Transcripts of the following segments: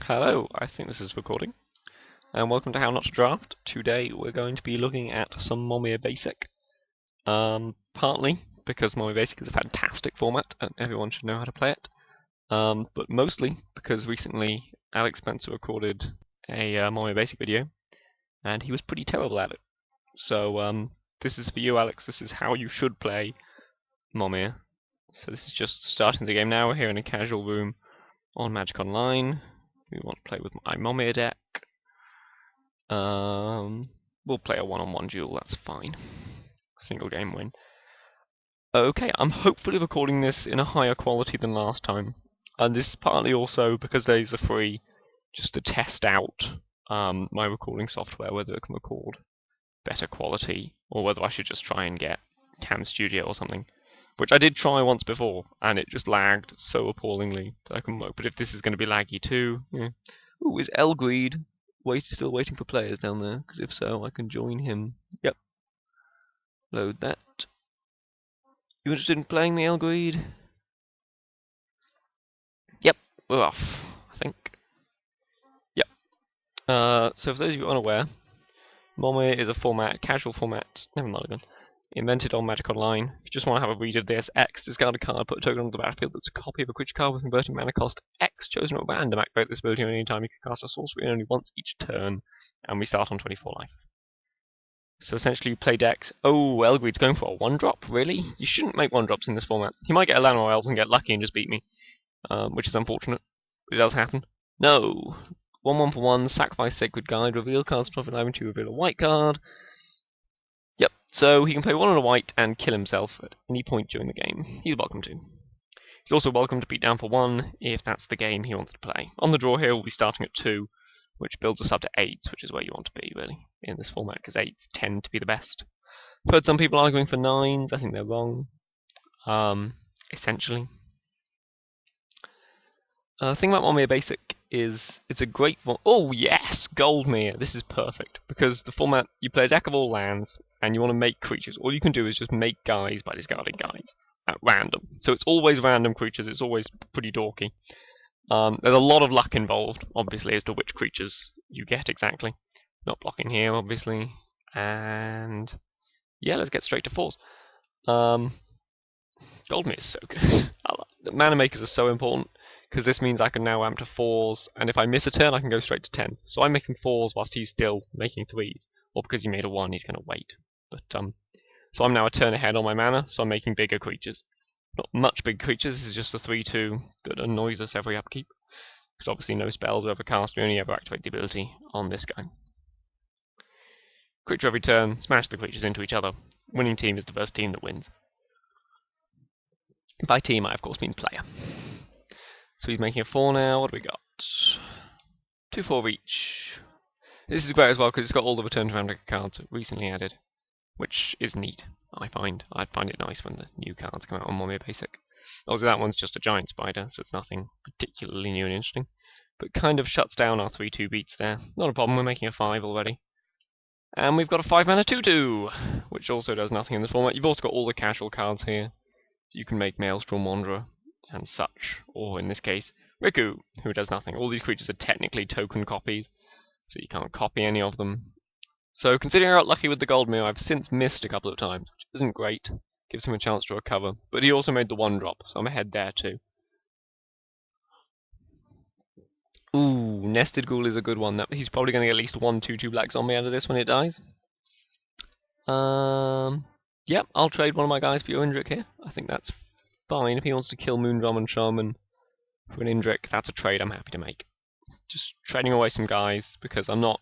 Hello, I think this is recording, and welcome to How Not to Draft. Today we're going to be looking at some Momir Basic. Partly because Momir Basic is a fantastic format and everyone should know how to play it, but mostly because recently Alex Spencer recorded a Momir Basic video, and he was pretty terrible at it. So this is for you, Alex. This is how you should play Momir. So this is just starting the game now. We're here in a casual room on Magic Online. We want to play with my Momir deck. We'll play a one-on-one duel, that's fine. Single game win. Okay, I'm hopefully recording this in a higher quality than last time. And this is partly also because these are free, just to test out my recording software, whether it can record better quality, or whether I should just try and get Cam Studio or something. Which I did try once before, and it just lagged so appallingly that I couldn't work. But if this is going to be laggy too, yeah. Ooh, is Elgreed still waiting for players down there? Because if so, I can join him. Yep. Load that. You interested in playing the Elgreed? Yep, we're off, I think. Yep. So for those of you unaware, Momir is a casual format, never mind again, invented on Magic Online. If you just want to have a read of this, X, discard a card, put a token onto the battlefield that's a copy of a creature card with converting mana cost X, chosen at random. Activate this ability any time you can cast a sorcery only once each turn, and we start on 24 life. So essentially you play decks. Oh, Elgreed's going for a 1-drop? Really? You shouldn't make 1-drops in this format. He might get a land or elves and get lucky and just beat me, which is unfortunate, but it does happen. No! 1-1 for 1, sacrifice Sacred Guide, reveal cards from allowing to reveal a white card. Yep, so he can play 1 on a white and kill himself at any point during the game. He's welcome to. He's also welcome to beat down for 1 if that's the game he wants to play. On the draw here, we'll be starting at 2, which builds us up to 8s, which is where you want to be, really, in this format, because 8s tend to be the best. I've heard some people arguing for 9s. I think they're wrong, essentially. The thing about Momir Basic is it's a great format. Oh, yes! Goldmere! This is perfect, because the format, you play a deck of all lands, and you want to make creatures. All you can do is just make guys by discarding guys at random. So it's always random creatures, it's always pretty dorky. There's a lot of luck involved, obviously, as to which creatures you get exactly. Not blocking here, obviously. And yeah, let's get straight to 4s. Goldmere is so good. The mana makers are so important, because this means I can now amp to 4s, and if I miss a turn, I can go straight to 10. So I'm making 4s whilst he's still making 3s. Or because he made a 1, he's going to wait. But so I'm now a turn ahead on my mana, so I'm making bigger creatures. Not much big creatures, this is just a 3-2 that annoys us every upkeep. Because obviously no spells are ever cast, we only ever activate the ability on this guy. Creature every turn, smash the creatures into each other. Winning team is the first team that wins. By team I of course mean player. So he's making a 4 now, what do we got? 2-4 each. This is great as well because it's got all the Return to Ravnica cards recently added, which is neat, I find. I find it nice when the new cards come out on Momir Basic. Obviously that one's just a giant spider, so it's nothing particularly new and interesting, but kind of shuts down our 3-2 beats there. Not a problem, we're making a 5 already. And we've got a 5-mana 2-2, which also does nothing in this format. You've also got all the casual cards here, so you can make Maelstrom Wanderer and such, or in this case, Riku, who does nothing. All these creatures are technically token copies, so you can't copy any of them. So considering I got lucky with the Goldmere, I've since missed a couple of times, which isn't great. Gives him a chance to recover, but he also made the 1-drop, so I'm ahead there too. Ooh, Nested Ghoul is a good one. He's probably going to get at least 1 2/2 black zombie out of this when it dies. Yep, I'll trade one of my guys for your Indrik here. I think that's fine. If he wants to kill Moondrum and Shaman for an Indrik, that's a trade I'm happy to make. Just trading away some guys, because I'm not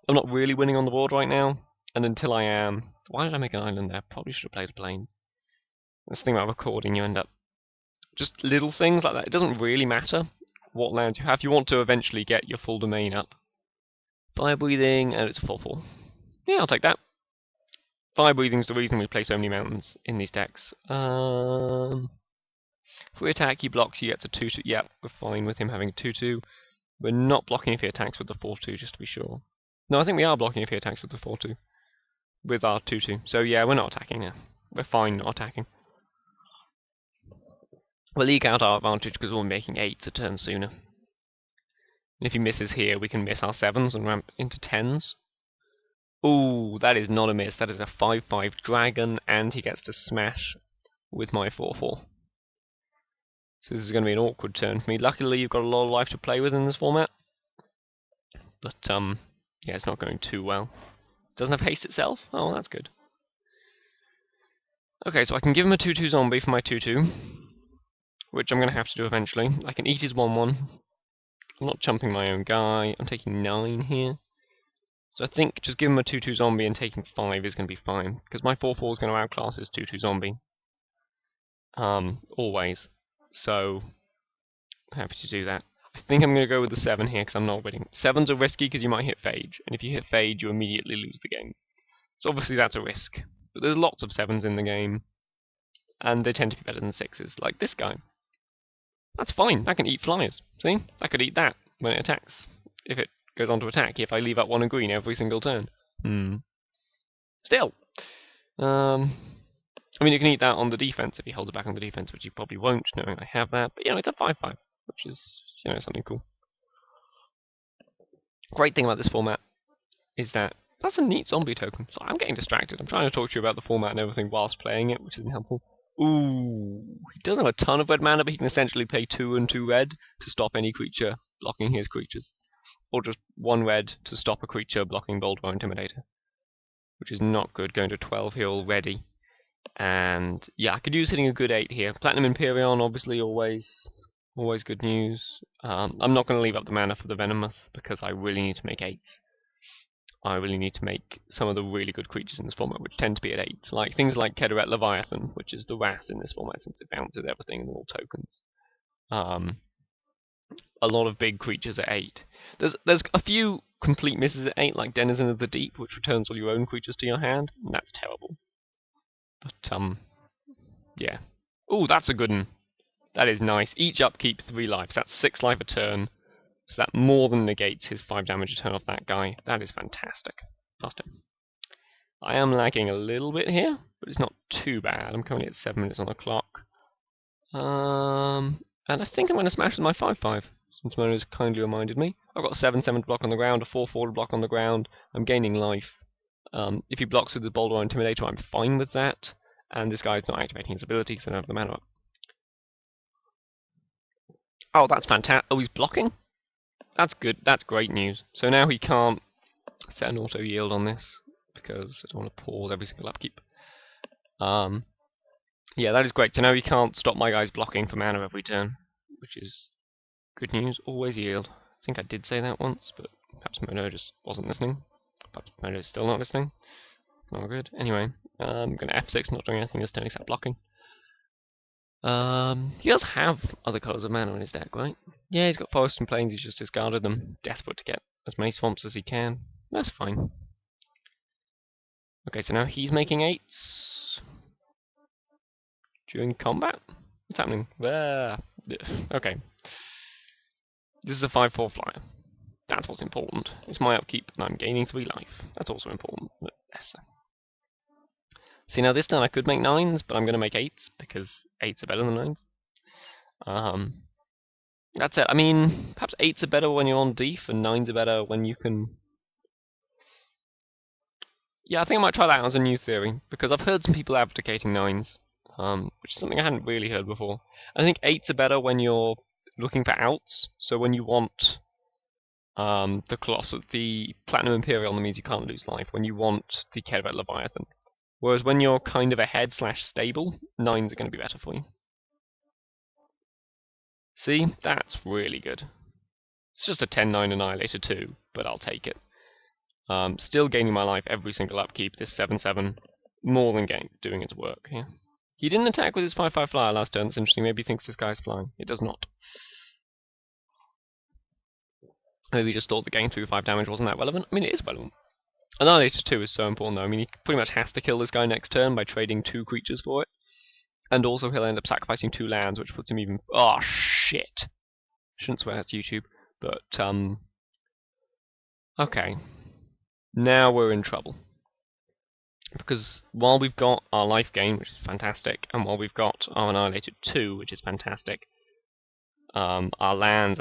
really winning on the board right now, and until I am... Why did I make an island there? Probably should have played a plane. That's the thing about recording, you end up... Just little things like that. It doesn't really matter what lands you have. You want to eventually get your full domain up. Fire Breathing, and it's a 4-4. Yeah, I'll take that. Fire Breathing's the reason we play so many mountains in these decks. If we attack, he blocks, he gets a 2-2. Yeah, we're fine with him having a 2-2. We're not blocking if he attacks with the 4-2, just to be sure. No, I think we are blocking if he attacks with the 4-2. With our 2-2. So yeah, we're not attacking now. We're fine not attacking. We'll leak out our advantage because we're making 8s a turn sooner. And if he misses here, we can miss our 7s and ramp into 10s. Ooh, that is not a miss. That is a 5-5 dragon, and he gets to smash with my 4-4. So this is going to be an awkward turn for me. Luckily, you've got a lot of life to play with in this format. But, yeah, it's not going too well. Doesn't have haste itself? Oh, that's good. Okay, so I can give him a 2-2 zombie for my 2-2, which I'm going to have to do eventually. I can eat his 1-1. I'm not chumping my own guy. I'm taking 9 here. So I think just give him a 2-2 zombie and taking 5 is going to be fine, because my 4-4 is going to outclass his 2-2 zombie. Always. So, happy to do that. I think I'm going to go with the 7 here, because I'm not winning. 7s are risky because you might hit Phage, and if you hit Phage, you immediately lose the game. So obviously that's a risk. But there's lots of 7s in the game, and they tend to be better than 6s, like this guy. That's fine, that can eat flyers. See? That could eat that when it attacks. If it goes on to attack, if I leave up 1 and green every single turn. Still. I mean, you can eat that on the defense if he holds it back on the defense, which he probably won't, knowing I have that. But, it's a 5-5, which is, something cool. Great thing about this format is that that's a neat zombie token. So I'm getting distracted. I'm trying to talk to you about the format and everything whilst playing it, which isn't helpful. Ooh, he doesn't have a ton of red mana, but he can essentially pay 2 and 2 red to stop any creature blocking his creatures. Or just 1 red to stop a creature blocking Bold War Intimidator. Which is not good, going to 12 here already. And yeah, I could use hitting a good 8 here. Platinum Empyrean, obviously, always good news. I'm not going to leave up the mana for the Venomoth, because I really need to make 8s. I really need to make some of the really good creatures in this format, which tend to be at 8. Like things like Kederet Leviathan, which is the Wrath in this format, since it bounces everything and all tokens. A lot of big creatures at 8. There's a few complete misses at 8, like Denizen of the Deep, which returns all your own creatures to your hand, and that's terrible. But, yeah. Ooh, that's a good one. That is nice. Each upkeep 3 lives. That's 6 life a turn. So that more than negates his 5 damage a turn off that guy. That is fantastic. Faster. I am lagging a little bit here, but it's not too bad. I'm currently at 7 minutes on the clock. And I think I'm going to smash with my 5-5, since Mona has kindly reminded me. I've got a 7-7 to block on the ground, a 4-4 to block on the ground. I'm gaining life. If he blocks with the Bold War Intimidator, I'm fine with that. And this guy's not activating his ability, because I don't have the mana up. Oh, that's fantastic. Oh, he's blocking? That's good. That's great news. So now he can't set an auto yield on this, because I don't want to pause every single upkeep. Yeah, that is great. So now he can't stop my guys blocking for mana every turn, which is good news. Always yield. I think I did say that once, but perhaps Mono just wasn't listening. Perhaps Mono is still not listening. Not good. Anyway, I'm going to F6, not doing anything this turn except blocking. He does have other colours of mana in his deck, right? Yeah, he's got Forest and Plains, he's just discarded them. Desperate to get as many swamps as he can. That's fine. Okay, so now he's making 8s. During combat? What's happening? Okay. This is a 5-4 flyer. That's what's important. It's my upkeep, and I'm gaining 3 life. That's also important. See, now this turn I could make 9s, but I'm going to make 8s, because 8s are better than 9s. That's it. I mean, perhaps 8s are better when you're on def, and 9s are better when you can... Yeah, I think I might try that out as a new theory, because I've heard some people advocating 9s, which is something I hadn't really heard before. I think 8s are better when you're looking for outs, so when you want the Platinum Imperial, that means you can't lose life, when you want the Kederet Leviathan. Whereas when you're kind of ahead/stable, 9s are going to be better for you. See? That's really good. It's just a 10-9 Annihilator too, but I'll take it. Still gaining my life every single upkeep, this 7-7. More than doing its work here. He didn't attack with his 5-5 flyer last turn, that's interesting. Maybe he thinks this guy's flying. It does not. Maybe he just thought the game through 5 damage wasn't that relevant. I mean, it is relevant. Annihilator 2 is so important though. I mean, he pretty much has to kill this guy next turn by trading 2 creatures for it. And also he'll end up sacrificing 2 lands, which puts him even... Oh, shit! Shouldn't swear, it's YouTube. But, okay. Now we're in trouble. Because while we've got our life gain, which is fantastic, and while we've got our Annihilator 2, which is fantastic, our lands are